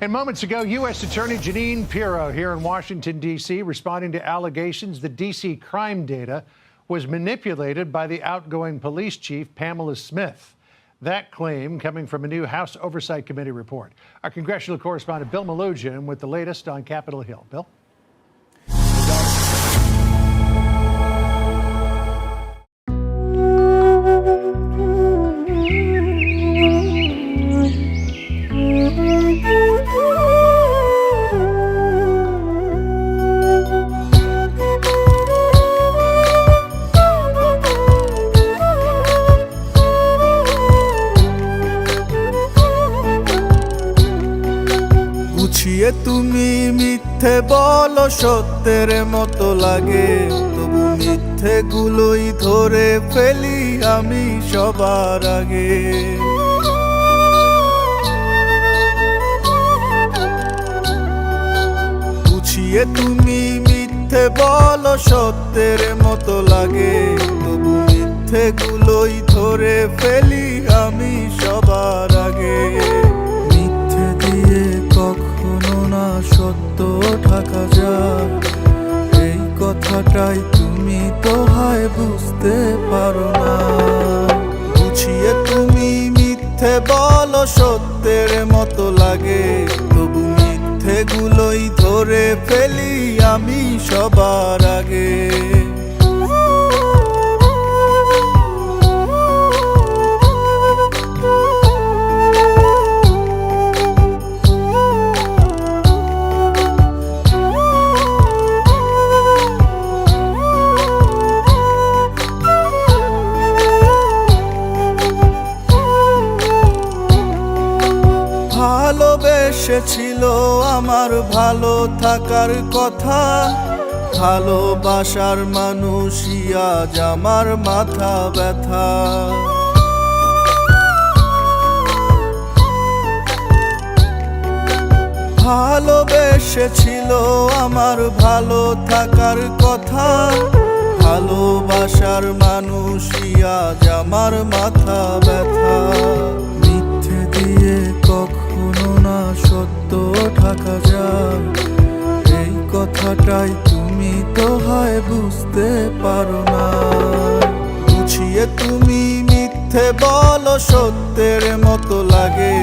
And moments ago, U.S. Attorney Jeanine Pirro here in Washington, D.C., responding to allegations that D.C. crime data was manipulated by the outgoing police chief, Pamela Smith. That claim coming from a new House Oversight Committee report. Our congressional correspondent Bill Melugin with the latest on Capitol Hill. Bill? গুছিয়ে তুমি মিথ্যে বলো সত্যের মতো লাগে, তবু মিথ্যেগুলোই ধরে ফেলি আমি সবার আগে। গুছিয়ে তুমি মিথ্যে বলো সত্যের মতো লাগে, তবু মিথ্যেগুলোই ধরে ফেলি আমি সবার আগে। মিথ্যে দিয়ে কখনো না সত্য ঢাকা যায়, এই কথাটাই তুমি তো হয় বুঝতে পারো না। গুছিয়ে তুমি মিথ্যে বলো সত্যের মতো লাগে, তবু মিথ্যেগুলোই ধরে ফেলি আমি সবার আগে। ভালোবেসেছিল আমার ভালো থাকার কথা, ভালোবাসার মানুষই আজ আমার মাথা ব্যথা। ভালোবেসেছিল আমার ভালো থাকার কথা, ভালোবাসার মানুষই আজ আমার মাথা ব্যথা। মিথ্যে দিয়ে কখনো না সত্য ঢাকা যায়, এই কথাটাই তুমি তো হয় বুঝতে পারো না। গুছিয়ে তুমি মিথ্যে বলো সত্যের মতো লাগে,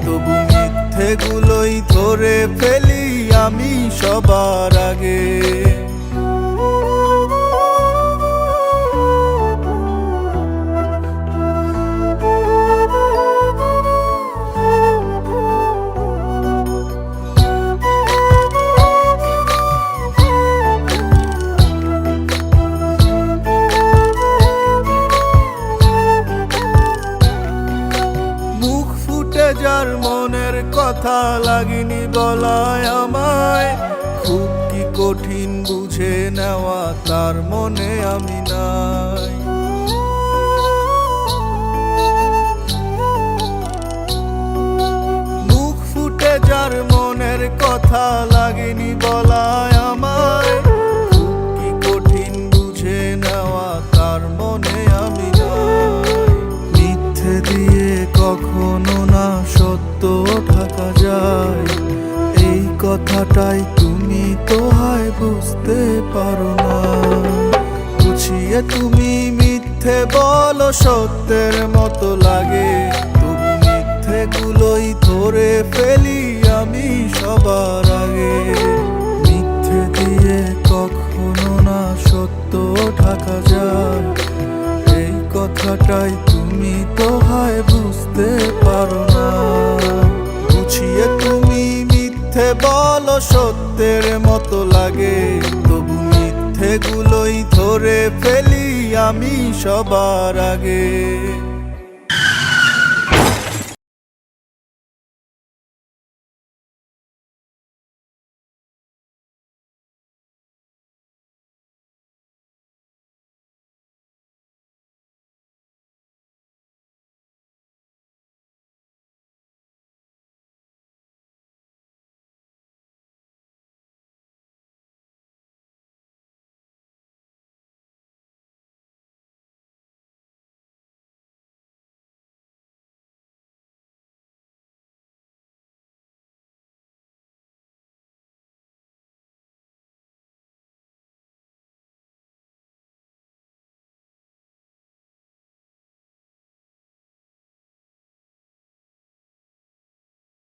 তবু মিথ্যেগুলোই ধরে ফেলি আমি সবার আগে। যার মনের কথা লাগেনি বলায় আমায়, খুব কি কঠিন বুঝে নেওয়া তার মনে আমি নাই। মুখ ফুটে যার মনের কথা লাগেনি বলায় আমায়, খুব কি কঠিন বুঝে নেওয়া তার মনে আমি নাই। মিথ্যে দিয়ে কখনো না সত্য ঢাকা যায়, এই কথাটাই তুমি তো হয় বুঝতে পারো না। গুছিয়ে তুমি মিথ্যে বলো সত্যের মতো লাগে, তবু মিথ্যেগুলোই ধরে ফেলি আমি সবার আগে। মিথ্যে দিয়ে কখনো না সত্য ঢাকা যায়, এই কথাটাই তুমি তো হয় বুঝতে পারো না। গুছিয়ে তুমি মিথ্যে বলো সত্যের মতো লাগে, তবু মিথ্যেগুলোই ধরে ফেলি আমি সবার আগে।